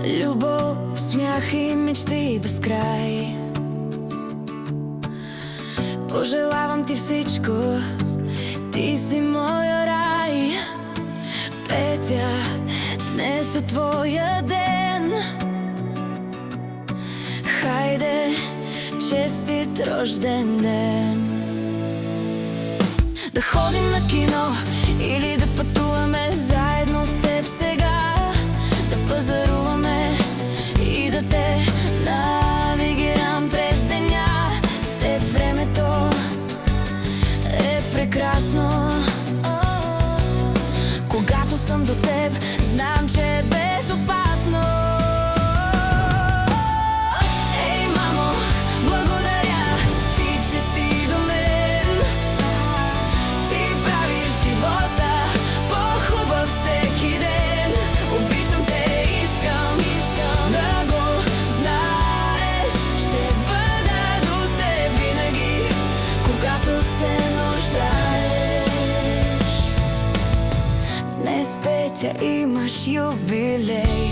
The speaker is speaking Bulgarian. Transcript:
Любов, смях и мечти без край. Пожелавам ти всичко, ти си моя рай. Петя, днес е твоя ден. Хайде, честит рожден ден. Да ходим на кино или да пътуваме заедно с теб сега. Да пазаруваме и да те навигирам през деня. С теб времето е прекрасно. Когато съм до теб, знам, че е безопасно. Ей, мамо, благодаря ти, че си до мен. Ти правиш живота по-хубав всеки ден. Обичам те, искам да го знаеш. Ще бъда до теб винаги, когато се нуждаеш. Днес, Петя, имаш юбилей.